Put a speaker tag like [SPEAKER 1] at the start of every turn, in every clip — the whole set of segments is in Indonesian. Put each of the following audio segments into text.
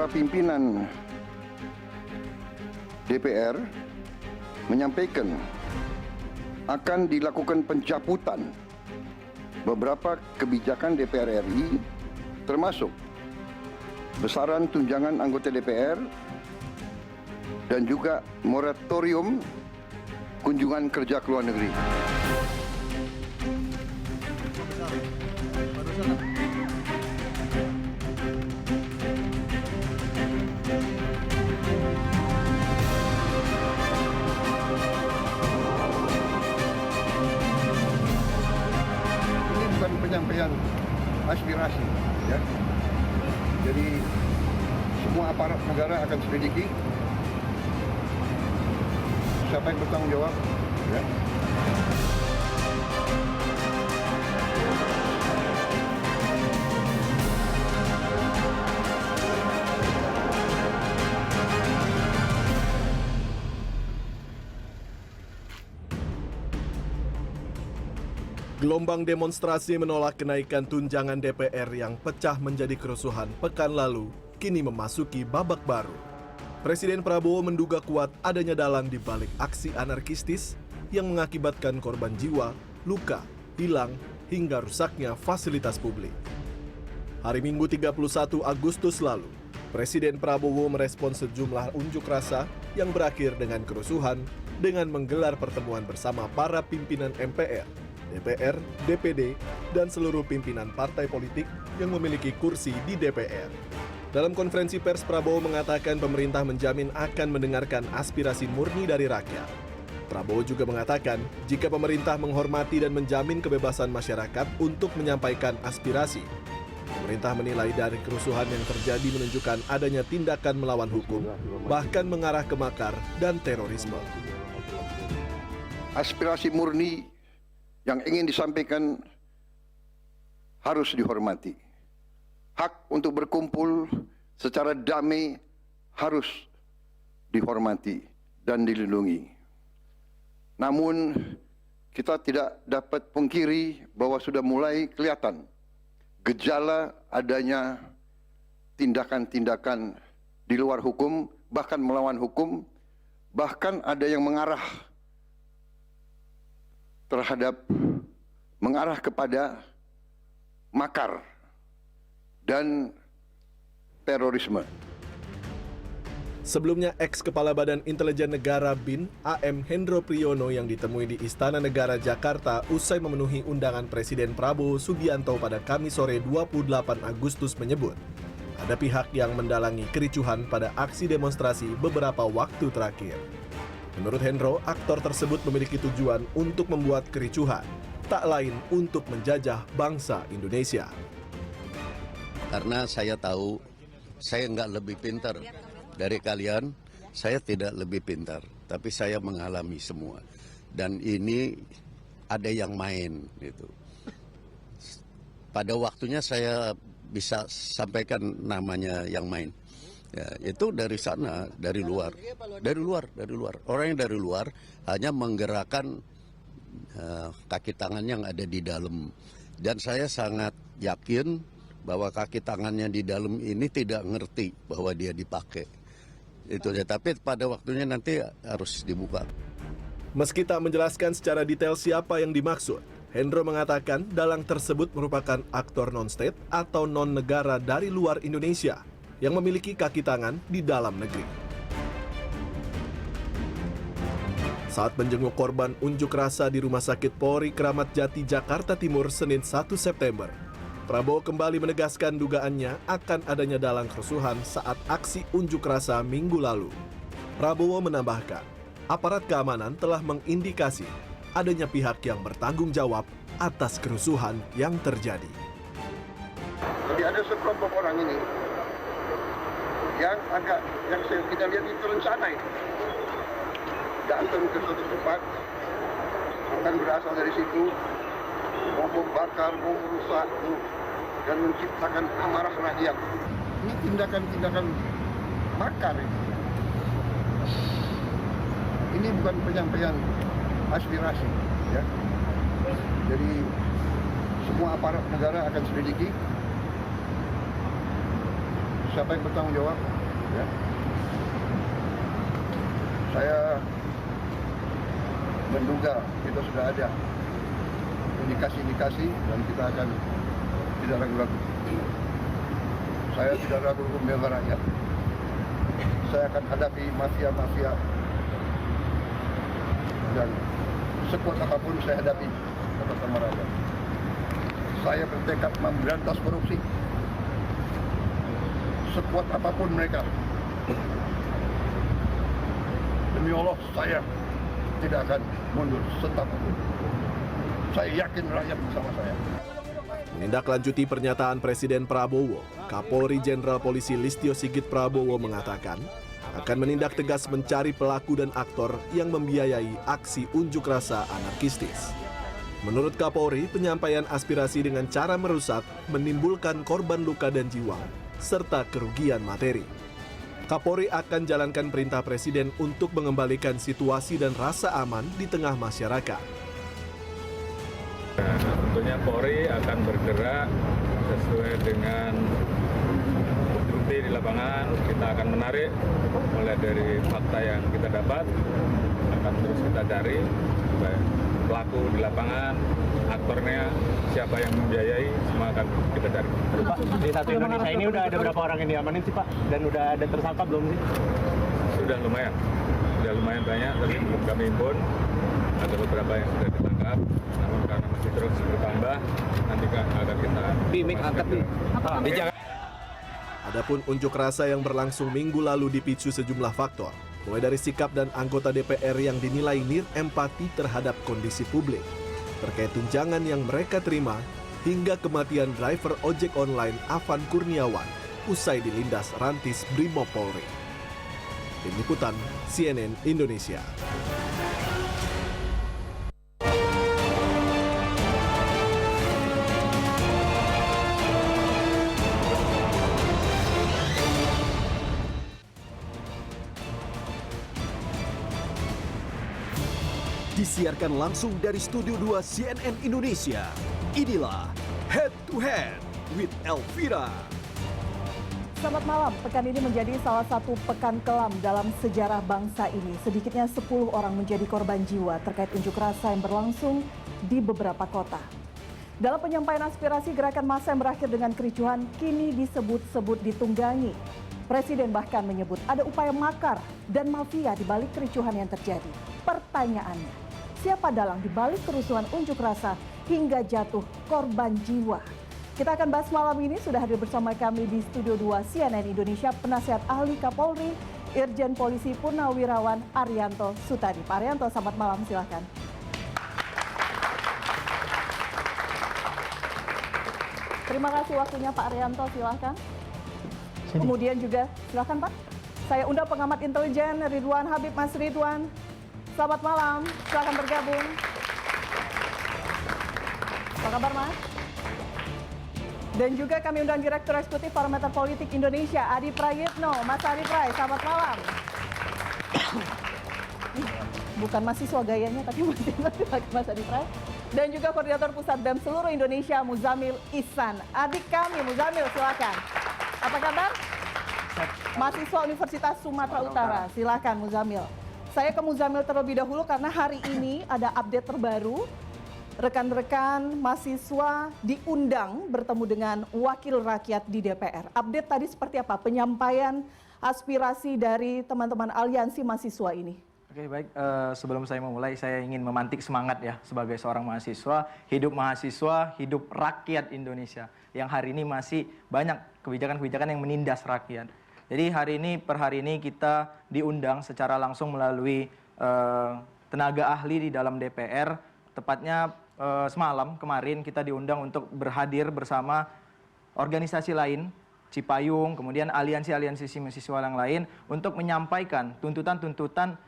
[SPEAKER 1] para pimpinan DPR menyampaikan akan dilakukan pencabutan beberapa kebijakan DPR RI, termasuk besaran tunjangan anggota DPR dan juga moratorium kunjungan kerja ke luar negeri. Ini bukan penyampaian aspirasi, ya. Jadi semua aparat negara akan selidiki siapa yang bertanggung jawab, ya.
[SPEAKER 2] Gelombang demonstrasi menolak kenaikan tunjangan DPR yang pecah menjadi kerusuhan pekan lalu kini memasuki babak baru. Presiden Prabowo menduga kuat adanya dalang di balik aksi anarkistis yang mengakibatkan korban jiwa, luka, hilang, hingga rusaknya fasilitas publik. Hari Minggu 31 Agustus lalu, Presiden Prabowo merespons sejumlah unjuk rasa yang berakhir dengan kerusuhan dengan menggelar pertemuan bersama para pimpinan MPR, DPR, DPD, dan seluruh pimpinan partai politik yang memiliki kursi di DPR. Dalam konferensi pers, Prabowo mengatakan pemerintah menjamin akan mendengarkan aspirasi murni dari rakyat. Prabowo juga mengatakan jika pemerintah menghormati dan menjamin kebebasan masyarakat untuk menyampaikan aspirasi. Pemerintah menilai dari kerusuhan yang terjadi menunjukkan adanya tindakan melawan hukum, bahkan mengarah ke makar dan terorisme.
[SPEAKER 1] Aspirasi murni yang ingin disampaikan harus dihormati. Hak untuk berkumpul secara damai harus dihormati dan dilindungi. Namun, kita tidak dapat pungkiri bahwa sudah mulai kelihatan gejala adanya tindakan-tindakan di luar hukum, bahkan melawan hukum, bahkan ada yang mengarah kepada makar dan terorisme.
[SPEAKER 2] Sebelumnya, ex-Kepala Badan Intelijen Negara BIN, AM Hendro Priyono yang ditemui di Istana Negara Jakarta usai memenuhi undangan Presiden Prabowo Subianto pada Kamis sore 28 Agustus menyebut, ada pihak yang mendalangi kericuhan pada aksi demonstrasi beberapa waktu terakhir. Menurut Hendro, aktor tersebut memiliki tujuan untuk membuat kericuhan, tak lain untuk menjajah bangsa Indonesia.
[SPEAKER 3] Karena saya tahu saya nggak lebih pintar dari kalian, saya tidak lebih pintar, tapi saya mengalami semua. Dan ini ada yang main gitu. Pada waktunya saya bisa sampaikan namanya yang main. Ya, itu dari sana, dari luar. Orang yang dari luar hanya menggerakkan kaki tangan yang ada di dalam. Dan saya sangat yakin bahwa kaki tangannya di dalam ini tidak ngerti bahwa dia dipakai. Itu aja, tapi pada waktunya nanti harus dibuka.
[SPEAKER 2] Meski tak menjelaskan secara detail siapa yang dimaksud, Hendro mengatakan dalang tersebut merupakan aktor non-state atau non-negara dari luar Indonesia yang memiliki kaki tangan di dalam negeri. Saat menjenguk korban unjuk rasa di Rumah Sakit Polri Kramat Jati, Jakarta Timur, Senin 1 September, Prabowo kembali menegaskan dugaannya akan adanya dalang kerusuhan saat aksi unjuk rasa Minggu lalu. Prabowo menambahkan, aparat keamanan telah mengindikasi adanya pihak yang bertanggung jawab atas kerusuhan yang terjadi.
[SPEAKER 1] Jadi ada sekelompok orang ini yang kita lihat itu rencana itu datang ke suatu tempat, akan berasal dari situ, mau membakar, mau merusak dan menciptakan amarah rakyat. Ini tindakan-tindakan makar ini. Ini bukan penyampaian aspirasi, ya. Jadi semua aparat negara akan selidiki siapa yang bertanggung jawab? Ya. Saya menduga itu sudah ada indikasi-indikasi dan kita akan tidak ragu-ragu. Saya tidak ragu membela rakyat. Saya akan hadapi mafia-mafia dan sekuat apapun saya hadapi atas nama rakyat. Saya bertekad memberantas korupsi. Sekuat apapun mereka. Demi Allah, saya tidak akan mundur setapapun. Saya yakin rakyat bersama saya.
[SPEAKER 2] Menindaklanjuti pernyataan Presiden Prabowo, Kapolri Jenderal Polisi Listio Sigit Prabowo mengatakan akan menindak tegas mencari pelaku dan aktor yang membiayai aksi unjuk rasa anarkistis. Menurut Kapolri, penyampaian aspirasi dengan cara merusak menimbulkan korban luka dan jiwa, serta kerugian materi. Kapolri akan jalankan perintah Presiden untuk mengembalikan situasi dan rasa aman di tengah masyarakat.
[SPEAKER 4] Nah, tentunya Polri akan bergerak sesuai dengan bukti di lapangan. Kita akan menarik mulai dari fakta yang kita dapat, akan terus kita cari pelaku di lapangan, aktornya, siapa yang membiayai, semua akan kita cari.
[SPEAKER 5] Pak, di Satu Indonesia ini udah ada berapa orang yang diamanin sih Pak? Dan udah ada tersangka belum sih?
[SPEAKER 4] Sudah lumayan banyak, tapi belum kami impun. Ada beberapa yang sudah ditangkap, namun karena masih terus bertambah, nanti akan kita...
[SPEAKER 2] Adapun unjuk rasa yang berlangsung minggu lalu dipicu sejumlah faktor, mulai dari sikap dan anggota DPR yang dinilai nirempati terhadap kondisi publik, terkait tunjangan yang mereka terima, hingga kematian driver ojek online Avan Kurniawan usai dilindas rantis Brimob Polri. Tim Liputan CNN Indonesia.
[SPEAKER 6] Disiarkan langsung dari Studio 2 CNN Indonesia. Inilah Head to Head with Elvira.
[SPEAKER 7] Selamat malam. Pekan ini menjadi salah satu pekan kelam dalam sejarah bangsa ini. Sedikitnya 10 orang menjadi korban jiwa terkait unjuk rasa yang berlangsung di beberapa kota. Dalam penyampaian aspirasi, gerakan massa yang berakhir dengan kericuhan kini disebut-sebut ditunggangi. Presiden bahkan menyebut ada upaya makar dan mafia di balik kericuhan yang terjadi. Pertanyaannya, siapa dalang di balik kerusuhan unjuk rasa hingga jatuh korban jiwa? Kita akan bahas malam ini. Sudah hadir bersama kami di Studio 2 CNN Indonesia Penasihat Ahli Kapolri, Irjen Polisi Purnawirawan Arianto Sutadi. Pak Arianto, selamat malam, silahkan. Terima kasih waktunya Pak Arianto, silahkan. Kemudian juga, silahkan Pak. Saya undang pengamat intelijen Ridwan Habib. Mas Ridwan, selamat malam, silahkan bergabung. Apa kabar Mas? Dan juga kami undang Direktur Eksekutif Parameter Politik Indonesia, Adi Prayitno. Mas Adi Pray, selamat malam. Bukan mahasiswa gayanya, tapi Mas Adi Pray. Dan juga Koordinator Pusat BEM seluruh Indonesia, Muzamil Ihsan. Adik kami, Muzamil, silakan. Apa kabar? Mahasiswa Universitas Sumatera Utara, silakan Muzamil. Saya ke Muzamil terlebih dahulu karena hari ini ada update terbaru. Rekan-rekan mahasiswa diundang bertemu dengan wakil rakyat di DPR. Update tadi seperti apa? Penyampaian aspirasi dari teman-teman aliansi mahasiswa ini.
[SPEAKER 5] Oke, baik. Sebelum saya memulai, saya ingin memantik semangat ya sebagai seorang mahasiswa, hidup rakyat Indonesia. Yang hari ini masih banyak kebijakan-kebijakan yang menindas rakyat. Jadi per hari ini kita diundang secara langsung melalui tenaga ahli di dalam DPR. Tepatnya semalam kemarin kita diundang untuk berhadir bersama organisasi lain, Cipayung, kemudian aliansi-aliansi mahasiswa yang lain untuk menyampaikan tuntutan-tuntutan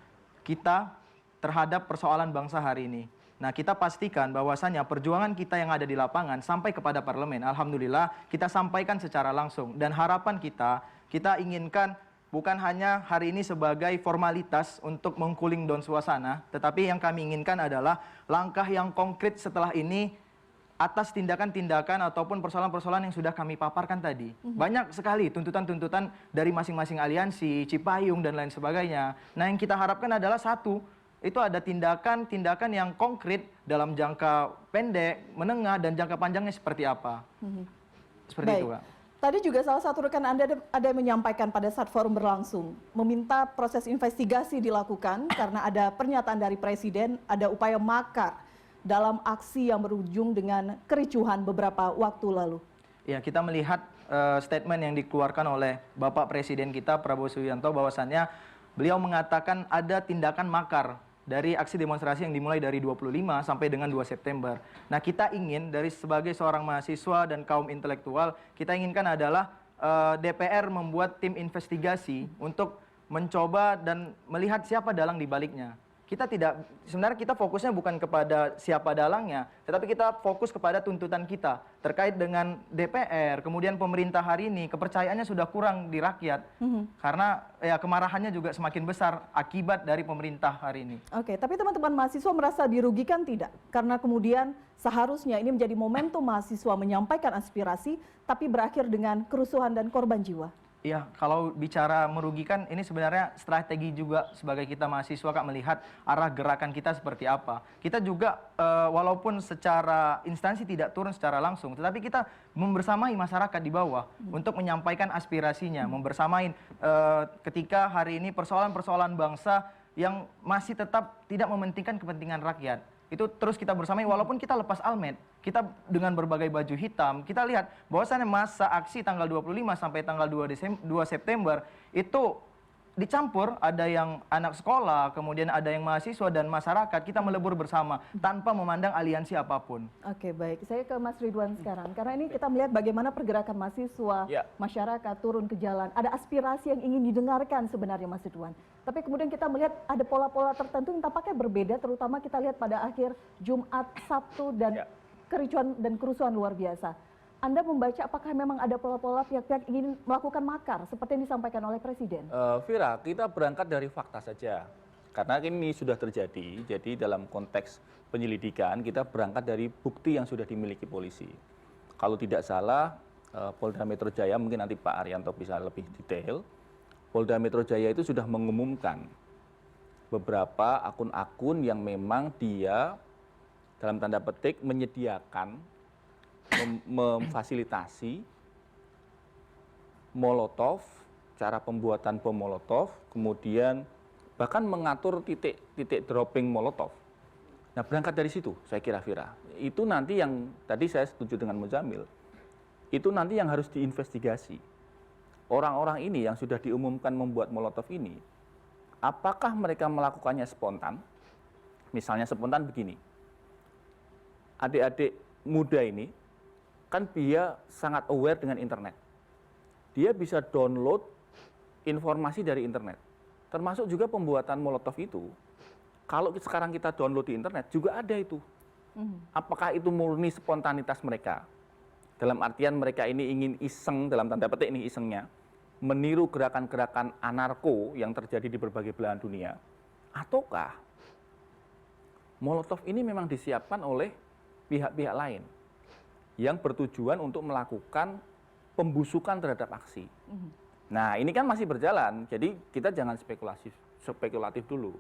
[SPEAKER 5] kita terhadap persoalan bangsa hari ini. Nah, kita pastikan bahwasannya perjuangan kita yang ada di lapangan sampai kepada parlemen, alhamdulillah kita sampaikan secara langsung. Dan harapan kita inginkan bukan hanya hari ini sebagai formalitas untuk meng-cooling down suasana, tetapi yang kami inginkan adalah langkah yang konkret setelah ini atas tindakan-tindakan ataupun persoalan-persoalan yang sudah kami paparkan tadi. Banyak sekali tuntutan-tuntutan dari masing-masing aliansi, Cipayung, dan lain sebagainya. Nah, yang kita harapkan adalah satu, itu ada tindakan-tindakan yang konkret dalam jangka pendek, menengah, dan jangka panjangnya seperti apa. Seperti
[SPEAKER 7] Baik.
[SPEAKER 5] itu, Kak.
[SPEAKER 7] Tadi juga salah satu rekan Anda ada yang menyampaikan pada saat forum berlangsung, meminta proses investigasi dilakukan karena ada pernyataan dari Presiden, ada upaya makar dalam aksi yang berujung dengan kericuhan beberapa waktu lalu.
[SPEAKER 5] Ya, kita melihat statement yang dikeluarkan oleh Bapak Presiden kita, Prabowo Subianto, bahwasannya beliau mengatakan ada tindakan makar dari aksi demonstrasi yang dimulai dari 25 sampai dengan 2 September. Nah, kita ingin dari sebagai seorang mahasiswa dan kaum intelektual, kita inginkan adalah DPR membuat tim investigasi untuk mencoba dan melihat siapa dalang di baliknya. Sebenarnya kita fokusnya bukan kepada siapa dalangnya, tetapi kita fokus kepada tuntutan kita terkait dengan DPR, kemudian pemerintah hari ini kepercayaannya sudah kurang di rakyat, karena ya kemarahannya juga semakin besar akibat dari pemerintah hari ini.
[SPEAKER 7] Oke, tapi teman-teman mahasiswa merasa dirugikan tidak? Karena kemudian seharusnya ini menjadi momentum mahasiswa menyampaikan aspirasi, tapi berakhir dengan kerusuhan dan korban jiwa.
[SPEAKER 5] Iya, kalau bicara merugikan, ini sebenarnya strategi juga sebagai kita mahasiswa, Kak, melihat arah gerakan kita seperti apa. Kita juga, walaupun secara instansi tidak turun secara langsung, tetapi kita membersamai masyarakat di bawah untuk menyampaikan aspirasinya, membersamai ketika hari ini persoalan-persoalan bangsa yang masih tetap tidak mementingkan kepentingan rakyat. Itu terus kita bersamai, walaupun kita lepas almet, kita dengan berbagai baju hitam, kita lihat bahwasannya masa aksi tanggal 25 sampai tanggal 2 September itu dicampur, ada yang anak sekolah, kemudian ada yang mahasiswa dan masyarakat, kita melebur bersama tanpa memandang aliansi apapun.
[SPEAKER 7] Oke, baik. Saya ke Mas Ridwan sekarang. Karena ini kita melihat bagaimana pergerakan mahasiswa, masyarakat turun ke jalan. Ada aspirasi yang ingin didengarkan sebenarnya, Mas Ridwan. Tapi kemudian kita melihat ada pola-pola tertentu yang tampaknya berbeda, terutama kita lihat pada akhir Jumat, Sabtu, dan kericuan dan kerusuhan luar biasa. Anda membaca apakah memang ada pola-pola pihak-pihak ingin melakukan makar seperti yang disampaikan oleh Presiden?
[SPEAKER 8] Vira, kita berangkat dari fakta saja. Karena ini sudah terjadi, jadi dalam konteks penyelidikan kita berangkat dari bukti yang sudah dimiliki polisi. Kalau tidak salah, Polda Metro Jaya, mungkin nanti Pak Arianto bisa lebih detail, Polda Metro Jaya itu sudah mengumumkan beberapa akun-akun yang memang dia dalam tanda petik menyediakan, memfasilitasi molotov, cara pembuatan bom molotov, kemudian bahkan mengatur titik dropping molotov. Nah, berangkat dari situ, saya kira, Vira, itu nanti yang tadi saya setuju dengan Muzamil, itu nanti yang harus diinvestigasi. Orang-orang ini yang sudah diumumkan membuat molotov ini, apakah mereka melakukannya spontan? Misalnya spontan begini, adik-adik muda ini, kan dia sangat aware dengan internet. Dia bisa download informasi dari internet. Termasuk juga pembuatan molotov itu. Kalau sekarang kita download di internet, juga ada itu. Apakah itu murni spontanitas mereka? Dalam artian mereka ini ingin iseng, dalam tanda petik ini isengnya, meniru gerakan-gerakan anarko yang terjadi di berbagai belahan dunia. Ataukah molotov ini memang disiapkan oleh pihak-pihak lain yang bertujuan untuk melakukan pembusukan terhadap aksi. Nah, ini kan masih berjalan, jadi kita jangan spekulatif dulu.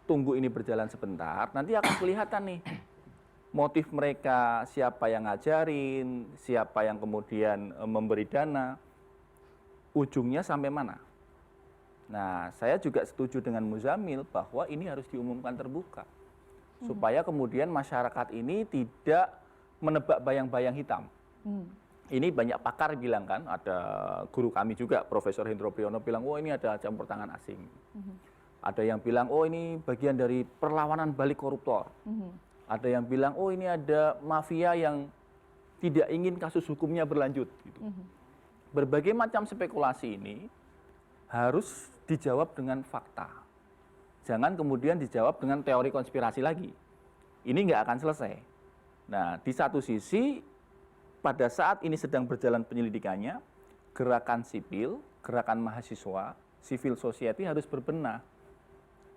[SPEAKER 8] Tunggu ini berjalan sebentar, nanti akan kelihatan nih motif mereka, siapa yang ngajarin, siapa yang kemudian memberi dana, ujungnya sampai mana. Nah, saya juga setuju dengan Muzamil bahwa ini harus diumumkan terbuka, supaya kemudian masyarakat ini tidak menebak bayang-bayang hitam. Ini banyak pakar bilang kan, ada guru kami juga, Profesor Hendro Priyono bilang, oh ini ada campur tangan asing. Ada yang bilang, oh ini bagian dari perlawanan balik koruptor. Ada yang bilang, oh ini ada mafia yang tidak ingin kasus hukumnya berlanjut. Gitu. Berbagai macam spekulasi ini harus dijawab dengan fakta. Jangan kemudian dijawab dengan teori konspirasi lagi. Ini nggak akan selesai. Nah, di satu sisi, pada saat ini sedang berjalan penyelidikannya, gerakan sipil, gerakan mahasiswa, civil society harus berbenah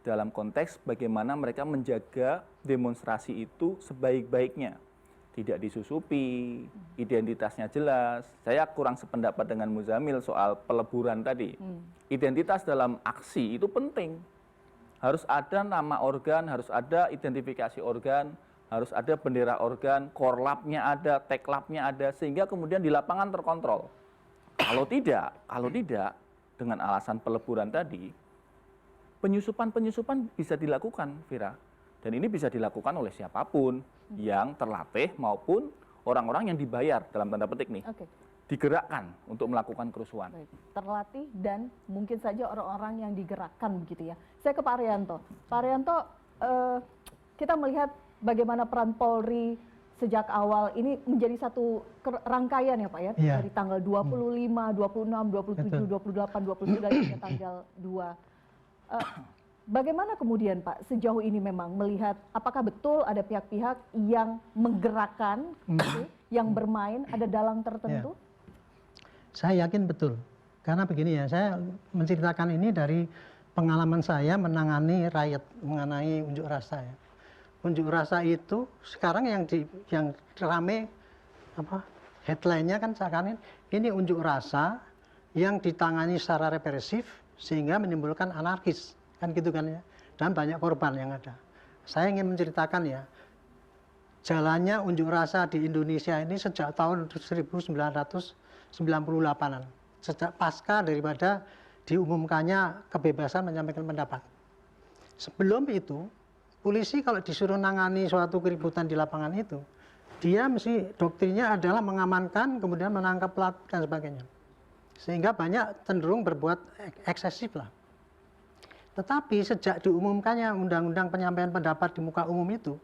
[SPEAKER 8] dalam konteks bagaimana mereka menjaga demonstrasi itu sebaik-baiknya. tidak disusupi, identitasnya jelas. Saya kurang sependapat dengan Muzamil soal peleburan tadi. Identitas dalam aksi itu penting. Harus ada nama organ, harus ada identifikasi organ, harus ada bendera organ, korlapnya ada, teklapnya ada, sehingga kemudian di lapangan terkontrol. Kalau tidak, dengan alasan peleburan tadi, penyusupan bisa dilakukan, Vira. Dan ini bisa dilakukan oleh siapapun yang terlatih maupun orang-orang yang dibayar, dalam tanda petik nih, digerakkan untuk melakukan kerusuhan.
[SPEAKER 7] Baik, terlatih dan mungkin saja orang-orang yang digerakkan begitu ya. Saya ke Pak Arianto. Pak Arianto, kita melihat bagaimana peran Polri sejak awal ini menjadi satu rangkaian ya Pak ya, dari tanggal 25, 26, 27, 28, 29 hingga tanggal 2. Bagaimana kemudian Pak sejauh ini memang melihat apakah betul ada pihak-pihak yang menggerakkan, yang bermain, ada dalang tertentu?
[SPEAKER 9] Saya yakin betul, karena begini ya, saya menceritakan ini dari pengalaman saya menangani riot mengenai unjuk rasa ya. Unjuk rasa itu sekarang yang rame headline-nya kan seakan ini unjuk rasa yang ditangani secara represif sehingga menimbulkan anarkis. Kan gitu kan ya, dan banyak korban yang ada. Saya ingin menceritakan ya, jalannya unjuk rasa di Indonesia ini sejak tahun 1998-an, sejak pasca daripada diumumkannya kebebasan menyampaikan pendapat. Sebelum itu, polisi kalau disuruh nangani suatu keributan di lapangan itu, dia mesti doktrinnya adalah mengamankan, kemudian menangkap pelaku dan sebagainya. Sehingga banyak cenderung berbuat eksesif lah. Tetapi sejak diumumkannya undang-undang penyampaian pendapat di muka umum itu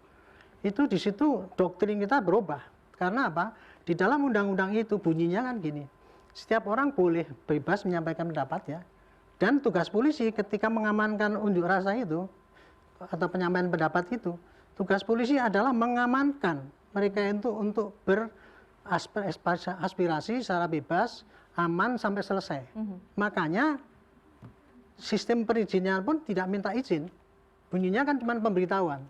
[SPEAKER 9] di situ doktrin kita berubah. Karena apa? Di dalam undang-undang itu bunyinya kan gini, setiap orang boleh bebas menyampaikan pendapatnya, dan tugas polisi ketika mengamankan unjuk rasa itu atau penyampaian pendapat itu, tugas polisi adalah mengamankan mereka itu untuk beraspirasi secara bebas, aman sampai selesai. Makanya sistem perizinan pun tidak minta izin, bunyinya kan cuma pemberitahuan.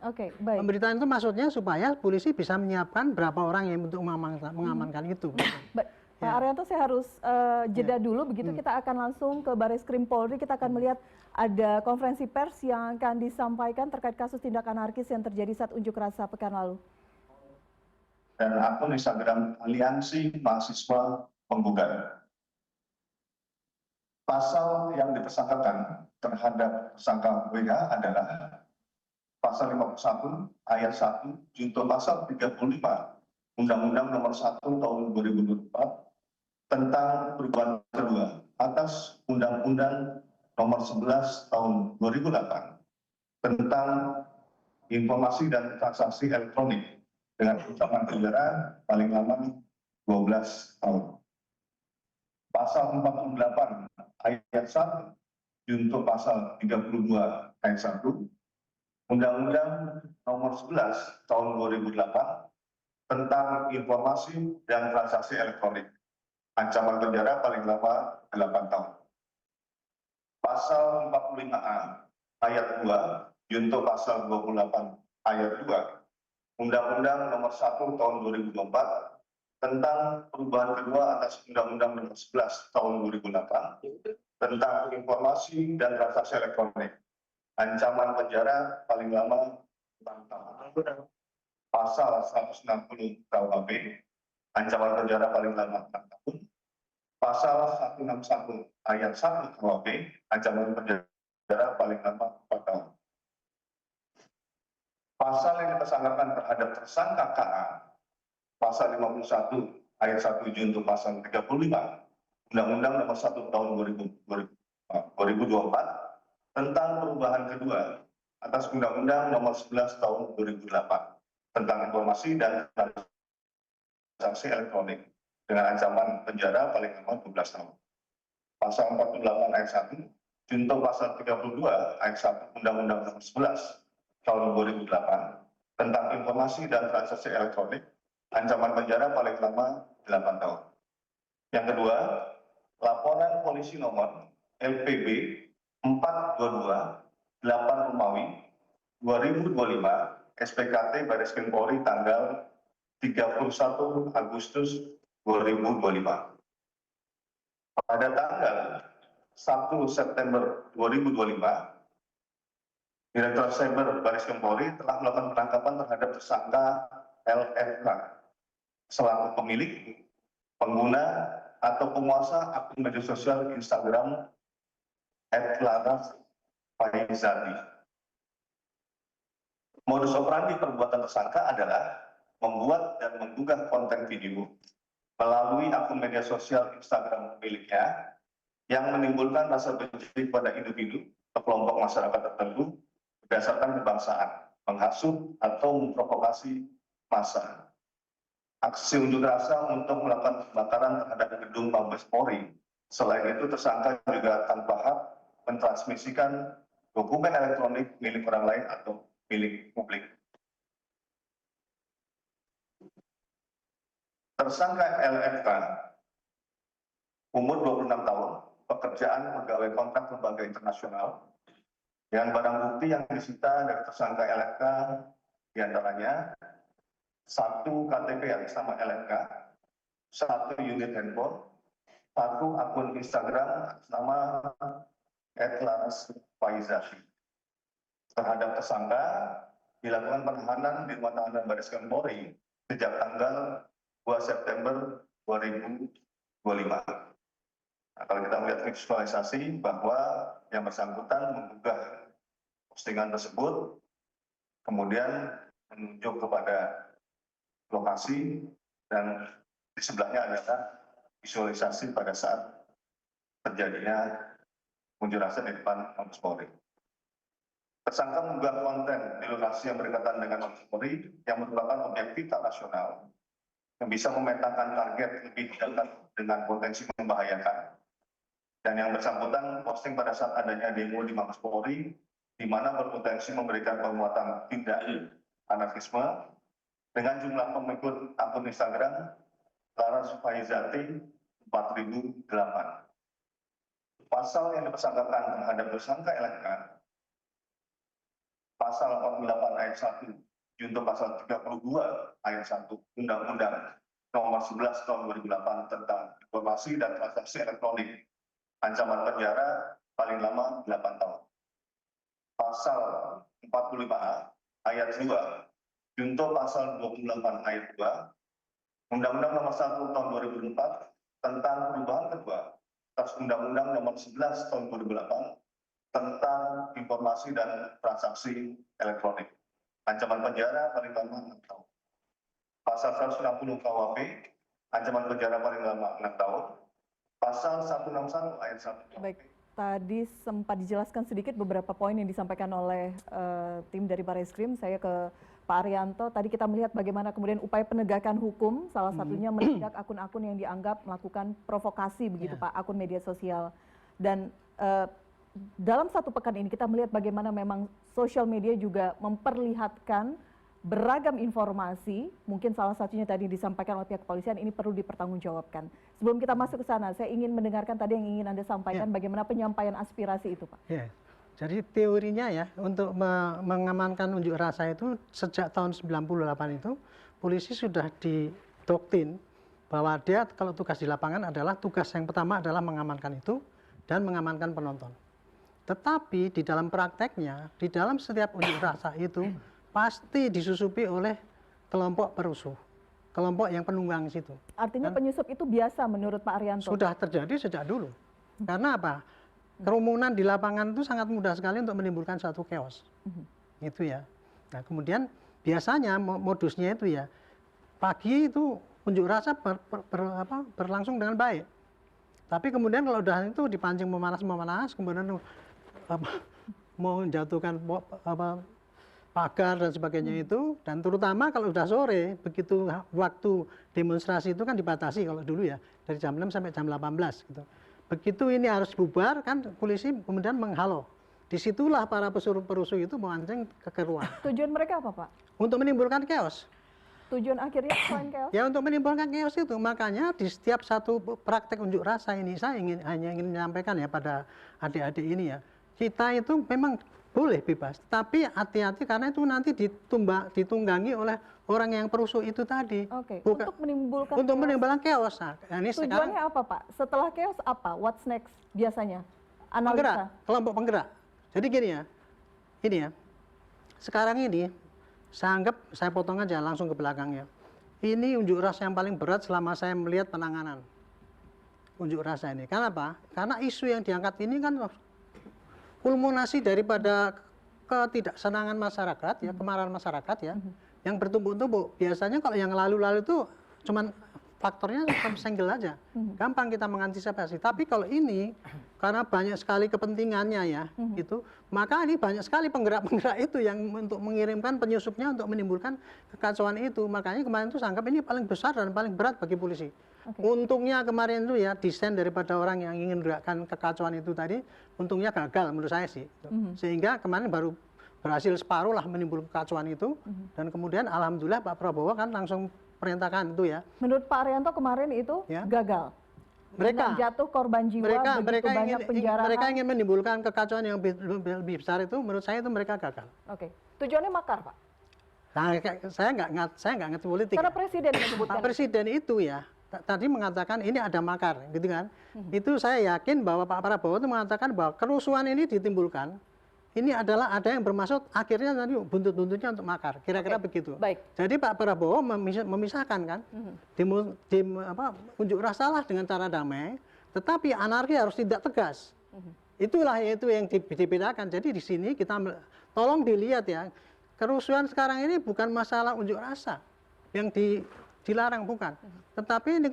[SPEAKER 7] Baik.
[SPEAKER 9] Pemberitahuan itu maksudnya supaya polisi bisa menyiapkan berapa orang yang untuk mengamankan itu.
[SPEAKER 7] Pak Arianto, saya harus jeda dulu, begitu kita akan langsung ke Barreskrim Polri, kita akan melihat ada konferensi pers yang akan disampaikan terkait kasus tindak anarkis yang terjadi saat unjuk rasa pekan lalu.
[SPEAKER 10] Dan akun Instagram Aliansi Mahasiswa Penggugat. Pasal yang dipersangkakan terhadap tersangka WH adalah pasal 51 ayat 1 junto pasal 35 Undang-Undang Nomor 1 Tahun 2024 tentang perubahan kedua atas Undang-Undang Nomor 11 Tahun 2008 tentang informasi dan transaksi elektronik dengan ancaman penjara paling lama 12 tahun. Pasal 48 ayat 1 junto pasal 32 ayat 1 Undang-Undang Nomor 11 Tahun 2008 tentang informasi dan transaksi elektronik, ancaman penjara paling lama 8 tahun. Pasal 45A ayat 2 junto pasal 28 ayat 2 Undang-Undang Nomor 1 Tahun 2024 tentang perubahan kedua atas Undang-Undang Nomor 11 Tahun 2008 tentang informasi dan transaksi elektronik, ancaman penjara paling lama 4 tahun. Pasal 160 KUHP, ancaman penjara paling lama 4 tahun. Pasal 161 ayat 1 KUHP, ancaman penjara paling lama 4 tahun. Pasal yang dipersangkakan terhadap tersangka KA, pasal 51 ayat 1 junto pasal 35 Undang-Undang Nomor 1 Tahun 2024 tentang perubahan kedua atas Undang-Undang Nomor 11 Tahun 2008 tentang informasi dan transaksi elektronik dengan ancaman penjara paling lama 12 tahun. Pasal 48 ayat 1 junto pasal 32 ayat 1 Undang-Undang Nomor 11 Tahun 2008 tentang informasi dan transaksi elektronik, ancaman penjara paling lama 8 tahun. Yang kedua, laporan polisi nomor LPB 422 8 Romawi 2025 SPKT Barreskrim Polri tanggal 31 Agustus 2025. Pada tanggal 1 September 2025, Direktur Cyber Baris Krim Polri telah melakukan penangkapan terhadap tersangka LFK selaku pemilik, pengguna, atau penguasa akun media sosial Instagram @laras_faizati. Modus operandi perbuatan tersangka adalah membuat dan mengunggah konten video melalui akun media sosial Instagram miliknya yang menimbulkan rasa benci pada individu atau kelompok masyarakat tertentu berdasarkan kebangsaan, menghasut atau memprovokasi massa. Aksi unjuk rasa untuk melakukan pembakaran terhadap gedung Mabes Polri. Selain itu, tersangka juga tanpa hak mentransmisikan dokumen elektronik milik orang lain atau milik publik. Tersangka LFK, umur 26 tahun, pekerjaan pegawai kontrak lembaga internasional, yang barang bukti yang disita dari tersangka LFK diantaranya 1 KTP atas nama LFK, 1 unit handphone, 1 akun Instagram atas nama @laras_faizati. Terhadap tersangka dilakukan penahanan di rumah tahanan Baris Krim Polri sejak tanggal 2 September 2025. Nah, kalau kita melihat visualisasi bahwa yang bersangkutan mengunggah postingan tersebut, kemudian menunjuk kepada lokasi, dan di sebelahnya adalah visualisasi pada saat terjadinya unjuk rasa di depan Mabes Polri. Tersangka mengunggah konten di lokasi yang berdekatan dengan Mabes Polri yang merupakan objek vital nasional yang bisa memetakan target lebih dekat dengan potensi membahayakan. Dan yang bersangkutan posting pada saat adanya demo di Mabes Polri, di mana berpotensi memberikan penguatan tindak anarkisme dengan jumlah pengikut akun Instagram laras_faizati 4008. Pasal yang dipersangkakan terhadap tersangka LFK, pasal 48 ayat 1 junto pasal 32 ayat 1 Undang-Undang Nomor 11 Tahun 2008 tentang Informasi dan Transaksi Elektronik, ancaman penjara paling lama 8 tahun. Pasal 45A ayat 2 junto pasal 28 ayat 2 Undang-Undang Nomor 1 Tahun 2004 tentang perubahan kedua atas Undang-Undang Nomor 11 Tahun 2008 tentang Informasi dan Transaksi Elektronik, ancaman penjara paling lama 6 tahun. Pasal 160 KUHP, ancaman penjara paling lama 6 tahun. Pasal 161 ayat 1.
[SPEAKER 7] Baik, tadi sempat dijelaskan sedikit beberapa poin yang disampaikan oleh tim dari Barreskrim. Saya ke Pak Arianto. Tadi kita melihat bagaimana kemudian upaya penegakan hukum, salah satunya menindak akun-akun yang dianggap melakukan provokasi begitu Pak, akun media sosial. Dan dalam 1 pekan ini kita melihat bagaimana memang sosial media juga memperlihatkan beragam informasi, mungkin salah satunya tadi disampaikan oleh pihak kepolisian, ini perlu dipertanggungjawabkan. Sebelum kita masuk ke sana, saya ingin mendengarkan tadi yang ingin Anda sampaikan, bagaimana penyampaian aspirasi itu Pak.
[SPEAKER 9] Ya, jadi teorinya ya, untuk mengamankan unjuk rasa itu sejak tahun 98 itu, polisi sudah didoktrin bahwa dia kalau tugas di lapangan adalah tugas yang pertama adalah mengamankan itu dan mengamankan penonton. Tetapi di dalam prakteknya, di dalam setiap unjuk rasa itu, pasti disusupi oleh kelompok perusuh, kelompok yang penunggang situ.
[SPEAKER 7] Artinya penyusup itu biasa menurut Pak Arianto?
[SPEAKER 9] Sudah terjadi sejak dulu. Karena apa? Kerumunan di lapangan itu sangat mudah sekali untuk menimbulkan suatu chaos. Itu ya. Nah kemudian biasanya modusnya itu ya, pagi itu unjuk rasa berlangsung dengan baik. Tapi kemudian kalau udah itu dipancing memanas, kemudian mau menjatuhkan pagar dan sebagainya itu, dan terutama kalau sudah sore, begitu waktu demonstrasi itu kan dibatasi kalau dulu ya, dari jam 6 sampai jam 18 gitu. Begitu ini harus bubar, kan polisi kemudian menghalau. Disitulah para perusuh itu memancing kekeruan.
[SPEAKER 7] Tujuan mereka apa Pak?
[SPEAKER 9] Untuk menimbulkan chaos.
[SPEAKER 7] Tujuan akhirnya selain chaos?
[SPEAKER 9] Ya untuk menimbulkan chaos itu, makanya di setiap satu praktek unjuk rasa ini, saya hanya ingin menyampaikan ya pada adik-adik ini ya, kita itu memang boleh bebas, tapi hati-hati karena itu nanti ditunggangi oleh orang yang perusuh itu tadi.
[SPEAKER 7] Oke,
[SPEAKER 9] Bukan-
[SPEAKER 7] untuk menimbulkan
[SPEAKER 9] chaos. Nah, ini sekarang
[SPEAKER 7] tujuannya apa, Pak? Setelah chaos apa? What's next biasanya?
[SPEAKER 9] penggerak,
[SPEAKER 7] Analisa.
[SPEAKER 9] kelompok penggerak. Jadi gini ya, sekarang ini saya anggap, saya potong aja langsung ke belakangnya. Ini unjuk rasa yang paling berat selama saya melihat penanganan unjuk rasa ini. Kenapa? Karena isu yang diangkat ini kan kulminasi daripada ketidaksenangan masyarakat, ya, kemarahan masyarakat, ya, yang bertumpuk-tumpuk. Biasanya kalau yang lalu-lalu itu cuman faktornya senggel aja, gampang kita mengantisipasi. Tapi kalau ini karena banyak sekali kepentingannya, ya, gitu, maka ini banyak sekali penggerak-penggerak itu yang untuk mengirimkan penyusupnya untuk menimbulkan kekacauan itu. Makanya kemarin itu saya anggap ini paling besar dan paling berat bagi polisi. Untungnya kemarin itu ya desain daripada orang yang ingin gerakan kekacauan itu tadi, untungnya gagal menurut saya sih. Sehingga kemarin baru berhasil separuh lah menimbulkan kekacauan itu, dan kemudian alhamdulillah Pak Prabowo kan langsung perintahkan itu, ya.
[SPEAKER 7] Menurut Pak Arianto kemarin itu gagal.
[SPEAKER 9] Mereka
[SPEAKER 7] jatuh korban jiwa, begitu banyak penjarahan.
[SPEAKER 9] mereka ingin menimbulkan kekacauan yang lebih besar itu, menurut saya itu mereka gagal.
[SPEAKER 7] Oke, tujuannya makar, Pak.
[SPEAKER 9] Nah, saya nggak ngerti politik.
[SPEAKER 7] Karena presiden menyebutkan.
[SPEAKER 9] Pak Presiden itu ya tadi mengatakan ini ada makar, gitu kan? Itu saya yakin bahwa Pak Prabowo itu mengatakan bahwa kerusuhan ini ditimbulkan. Ini adalah ada yang bermaksud akhirnya nanti buntut-buntutnya untuk makar, kira-kira begitu.
[SPEAKER 7] Baik.
[SPEAKER 9] Jadi Pak Prabowo memisahkan kan, unjuk rasa lah dengan cara damai, tetapi anarki harus tidak tegas. Itulah yaitu yang dibedakan. Jadi di sini kita tolong dilihat ya, kerusuhan sekarang ini bukan masalah unjuk rasa yang dilarang, bukan. Tetapi ini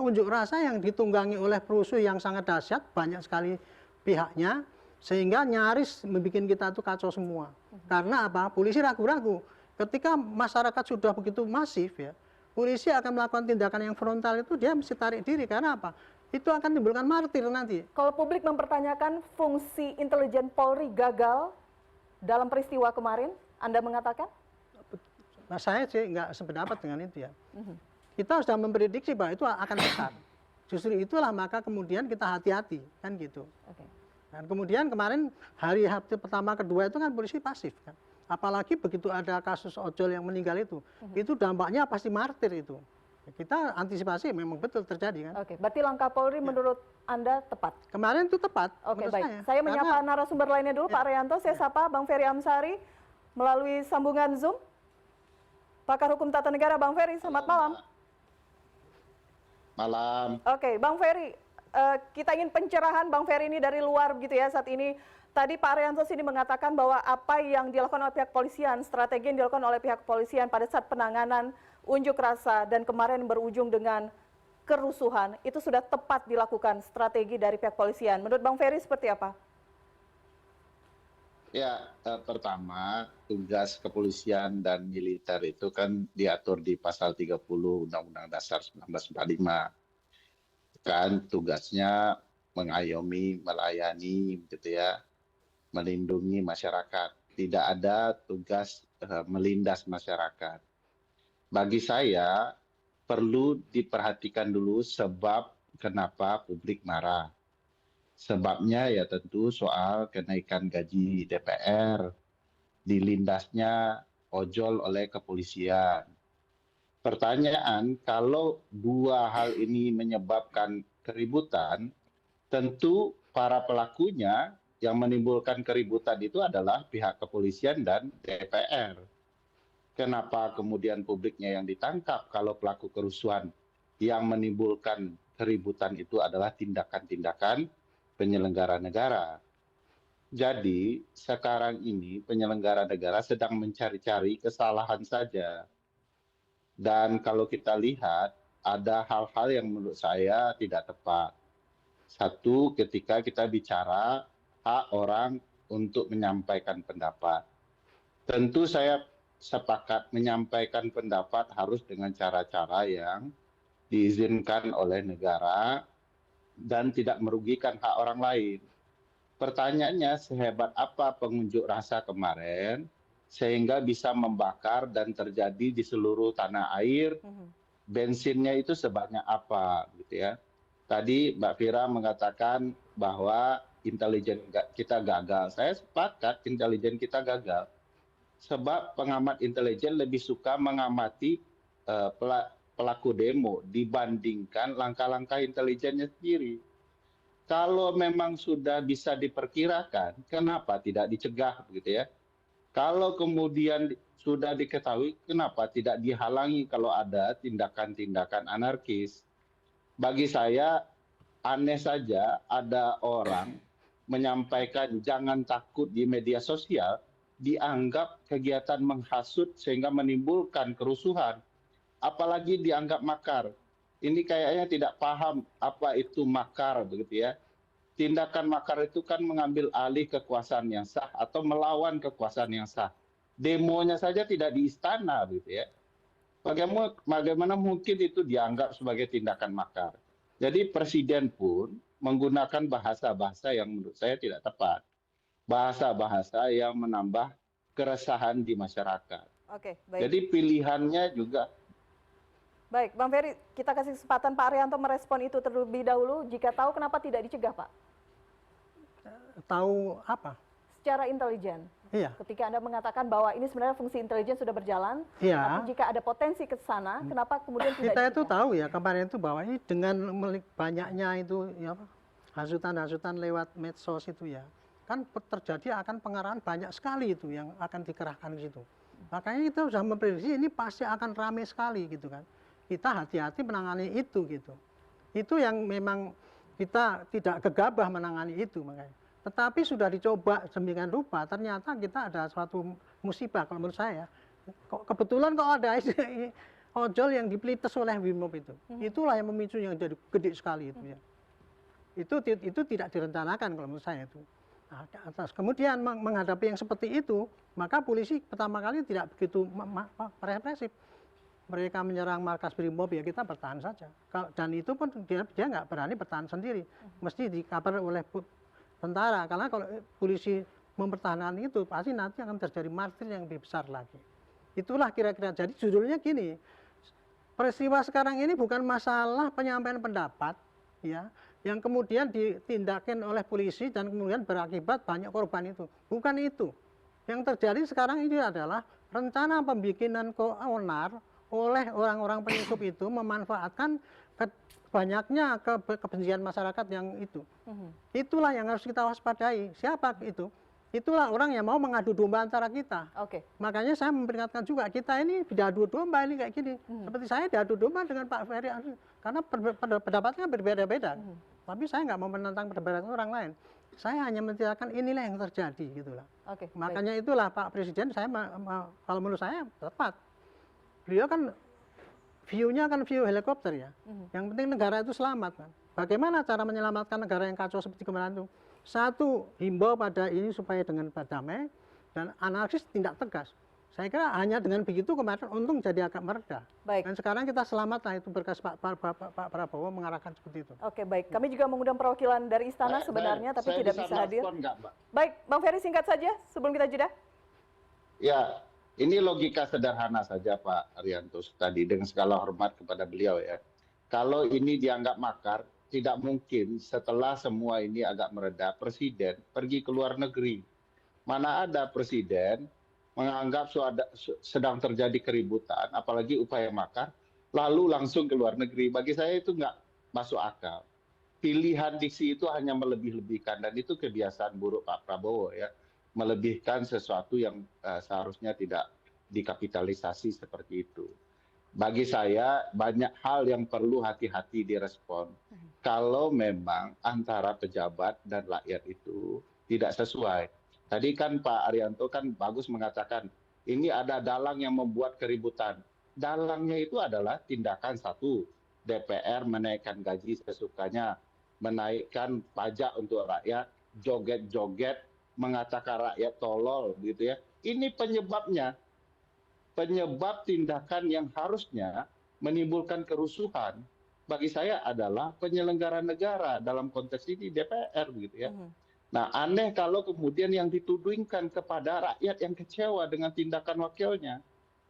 [SPEAKER 9] unjuk rasa yang ditunggangi oleh perusuh yang sangat dahsyat, banyak sekali pihaknya, sehingga nyaris membuat kita tuh kacau semua. Karena apa? Polisi ragu-ragu. Ketika masyarakat sudah begitu masif, ya, polisi akan melakukan tindakan yang frontal itu, dia mesti tarik diri. Karena apa? Itu akan menimbulkan martir nanti.
[SPEAKER 7] Kalau publik mempertanyakan fungsi intelijen Polri gagal dalam peristiwa kemarin, Anda mengatakan?
[SPEAKER 9] Nah, saya sih nggak sependapat dengan itu, ya. Kita sudah memprediksi bahwa itu akan besar. Justru itulah maka kemudian kita hati-hati, kan gitu. Dan kemudian kemarin hari pertama kedua itu kan polisi pasif, kan. Apalagi begitu ada kasus ojol yang meninggal itu dampaknya pasti martir itu. Kita antisipasi memang betul terjadi, kan.
[SPEAKER 7] Oke, berarti langkah Polri menurut Anda tepat?
[SPEAKER 9] Kemarin itu tepat.
[SPEAKER 7] Oke, baik. Saya menyapa narasumber lainnya dulu, Pak Arianto. Saya sapa Bang Ferry Amsari melalui sambungan Zoom. Pakar Hukum Tata Negara, Bang Ferry, selamat malam.
[SPEAKER 11] Malam.
[SPEAKER 7] Oke, Bang Ferry, kita ingin pencerahan Bang Ferry ini dari luar begitu ya saat ini. Tadi Pak Arianto sini mengatakan bahwa apa yang dilakukan oleh pihak kepolisian, strategi yang dilakukan oleh pihak kepolisian pada saat penanganan unjuk rasa dan kemarin berujung dengan kerusuhan, itu sudah tepat dilakukan strategi dari pihak kepolisian. Menurut Bang Ferry seperti apa?
[SPEAKER 11] Ya, pertama tugas kepolisian dan militer itu kan diatur di pasal 30 Undang-Undang Dasar 1945. Kan tugasnya mengayomi, melayani, gitu ya, melindungi masyarakat. Tidak ada tugas melindas masyarakat. Bagi saya perlu diperhatikan dulu sebab kenapa publik marah. Sebabnya ya tentu soal kenaikan gaji DPR, dilindasnya ojol oleh kepolisian. Pertanyaan, kalau dua hal ini menyebabkan keributan, tentu para pelakunya yang menimbulkan keributan itu adalah pihak kepolisian dan DPR. Kenapa kemudian publiknya yang ditangkap kalau pelaku kerusuhan yang menimbulkan keributan itu adalah tindakan-tindakan penyelenggara negara. Jadi sekarang ini penyelenggara negara sedang mencari-cari kesalahan saja. Dan kalau kita lihat ada hal-hal yang menurut saya tidak tepat. Satu, ketika kita bicara hak orang untuk menyampaikan pendapat. Tentu saya sepakat menyampaikan pendapat harus dengan cara-cara yang diizinkan oleh negara dan tidak merugikan hak orang lain. Pertanyaannya, sehebat apa pengunjuk rasa kemarin sehingga bisa membakar dan terjadi di seluruh tanah air, bensinnya itu sebanyak apa, gitu ya. Tadi Mbak Fira mengatakan bahwa intelijen kita gagal. Saya sepakat intelijen kita gagal. Sebab pengamat intelijen lebih suka mengamati pelaku demo dibandingkan langkah-langkah intelijennya sendiri. Kalau memang sudah bisa diperkirakan, kenapa tidak dicegah begitu ya? Kalau kemudian sudah diketahui, kenapa tidak dihalangi kalau ada tindakan-tindakan anarkis? Bagi saya aneh saja ada orang menyampaikan jangan takut di media sosial, dianggap kegiatan menghasut sehingga menimbulkan kerusuhan. Apalagi dianggap makar. Ini kayaknya tidak paham apa itu makar begitu ya. Tindakan makar itu kan mengambil alih kekuasaan yang sah atau melawan kekuasaan yang sah. Demonya saja tidak di istana begitu ya. Bagaimana mungkin itu dianggap sebagai tindakan makar. Jadi presiden pun menggunakan bahasa-bahasa yang menurut saya tidak tepat. Bahasa-bahasa yang menambah keresahan di masyarakat.
[SPEAKER 7] Oke, baik.
[SPEAKER 11] Jadi pilihannya juga.
[SPEAKER 7] Baik, Bang Ferry, kita kasih kesempatan Pak Arianto merespon itu terlebih dahulu. Jika tahu, kenapa tidak dicegah, Pak?
[SPEAKER 9] Tahu apa?
[SPEAKER 7] Secara intelijen.
[SPEAKER 9] Iya.
[SPEAKER 7] Ketika Anda mengatakan bahwa ini sebenarnya fungsi intelijen sudah berjalan,
[SPEAKER 9] Iya.
[SPEAKER 7] tapi jika ada potensi ke sana, kenapa kemudian tidak
[SPEAKER 9] Kita itu
[SPEAKER 7] dicegah?
[SPEAKER 9] tahu ya kemarin itu bahwa ini dengan banyaknya itu ya apa, hasutan-hasutan lewat medsos itu ya, kan terjadi akan pengarahan banyak sekali itu yang akan dikerahkan ke situ. Makanya kita sudah memprediksi ini pasti akan ramai sekali gitu kan. Kita hati-hati menangani itu gitu. Itu yang memang kita tidak gegabah menangani itu makanya. Tetapi sudah dicoba sedemikian rupa, ternyata kita ada suatu musibah kalau menurut saya. Kebetulan kok ada ojol yang dipelites oleh Brimob itu. Itulah yang memicu yang jadi gede sekali itu ya. Itu tidak direncanakan kalau menurut saya itu. Nah, atas kemudian menghadapi yang seperti itu, maka polisi pertama kali tidak begitu represif. Mereka menyerang markas Brimob ya kita bertahan saja. Dan itu pun dia nggak berani bertahan sendiri, mesti dikabar oleh tentara. Karena kalau polisi mempertahankan itu pasti nanti akan terjadi martir yang lebih besar lagi. Itulah kira-kira. Jadi judulnya gini, peristiwa sekarang ini bukan masalah penyampaian pendapat, ya, yang kemudian ditindakin oleh polisi dan kemudian berakibat banyak korban itu. Bukan itu. Yang terjadi sekarang ini adalah rencana pembikinan onar oleh orang-orang penyusup itu memanfaatkan banyaknya kebencian masyarakat yang itu. Itulah yang harus kita waspadai. Siapa itu? Itulah orang yang mau mengadu domba antara kita.
[SPEAKER 7] Oke.
[SPEAKER 9] Makanya saya memperingatkan juga, kita ini diadu domba ini kayak gini. Seperti saya diadu domba dengan Pak Ferry, karena pendapatnya berbeda-beda. Tapi saya nggak mau menentang pendapat orang lain. Saya hanya menceritakan inilah yang terjadi gitulah.
[SPEAKER 7] Oke.
[SPEAKER 9] Makanya itulah Pak Presiden, saya kalau menurut saya tepat. Beliau kan view-nya kan view helikopter ya. Yang penting negara itu selamat kan. Bagaimana cara menyelamatkan negara yang kacau seperti kemarin itu? Satu, himbau pada ini supaya dengan damai dan anarkis tindak tegas. Saya kira hanya dengan begitu kemarin untung jadi agak mereda.
[SPEAKER 7] Baik.
[SPEAKER 9] Dan sekarang kita selamat lah itu berkas Pak Prabowo mengarahkan seperti itu.
[SPEAKER 7] Oke, baik. Kami juga mengundang perwakilan dari istana sebenarnya, tapi tidak bisa hadir. Baik, Bang Ferry singkat saja sebelum kita jeda.
[SPEAKER 11] Ya, ini logika sederhana saja Pak Arianto tadi dengan segala hormat kepada beliau ya. Kalau ini dianggap makar, tidak mungkin setelah semua ini agak mereda, presiden pergi ke luar negeri. Mana ada presiden menganggap sedang terjadi keributan, apalagi upaya makar, lalu langsung ke luar negeri. Bagi saya itu nggak masuk akal. Pilihan diksi itu hanya melebih-lebihkan, dan itu kebiasaan buruk Pak Prabowo ya. Melebihkan sesuatu yang seharusnya tidak dikapitalisasi seperti itu. Bagi saya banyak hal yang perlu hati-hati direspon. Kalau memang antara pejabat dan rakyat itu tidak sesuai. Tadi kan Pak Arianto kan bagus mengatakan ini ada dalang yang membuat keributan. Dalangnya itu adalah tindakan satu, DPR menaikkan gaji sesukanya, menaikkan pajak untuk rakyat, joget-joget, mengatakan rakyat tolol gitu ya. Ini penyebabnya. Penyebab tindakan yang harusnya menimbulkan kerusuhan bagi saya adalah penyelenggara negara, dalam konteks ini DPR gitu ya. Nah, aneh kalau kemudian yang ditudingkan kepada rakyat yang kecewa dengan tindakan wakilnya.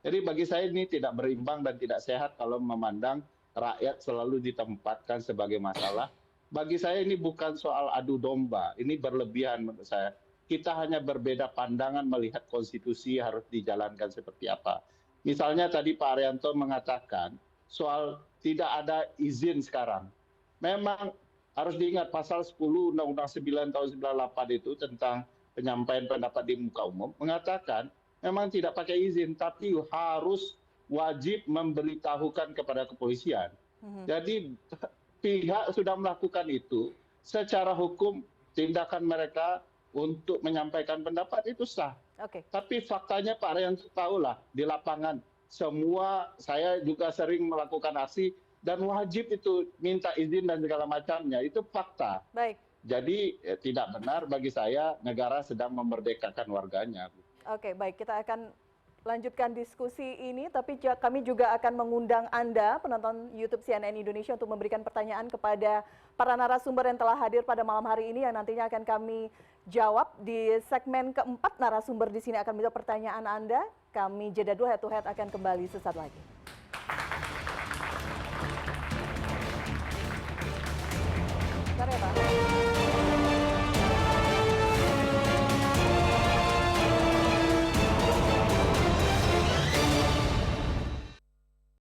[SPEAKER 11] Jadi bagi saya ini tidak berimbang dan tidak sehat kalau memandang rakyat selalu ditempatkan sebagai masalah. bagi saya ini bukan soal adu domba, ini berlebihan menurut saya. Kita hanya berbeda pandangan melihat konstitusi harus dijalankan seperti apa. Misalnya tadi Pak Arianto mengatakan soal tidak ada izin sekarang. Memang harus diingat pasal 10 Undang-Undang 9 tahun 98 itu tentang penyampaian pendapat di muka umum mengatakan memang tidak pakai izin, tapi harus wajib memberitahukan kepada kepolisian. Jadi pihak sudah melakukan itu, secara hukum tindakan mereka untuk menyampaikan pendapat itu sah. Tapi faktanya Pak Arianto tahulah di lapangan semua, saya juga sering melakukan aksi dan wajib itu minta izin dan segala macamnya, itu fakta.
[SPEAKER 7] Baik.
[SPEAKER 11] Jadi tidak benar bagi saya negara sedang memerdekakan warganya.
[SPEAKER 7] Oke, baik, kita akan lanjutkan diskusi ini, tapi kami juga akan mengundang Anda, penonton YouTube CNN Indonesia, untuk memberikan pertanyaan kepada para narasumber yang telah hadir pada malam hari ini, yang nantinya akan kami jawab di segmen keempat. Narasumber di sini akan menjawab pertanyaan Anda. Kami jeda dulu, Head to Head akan kembali sesaat lagi. Bentar ya, Pak.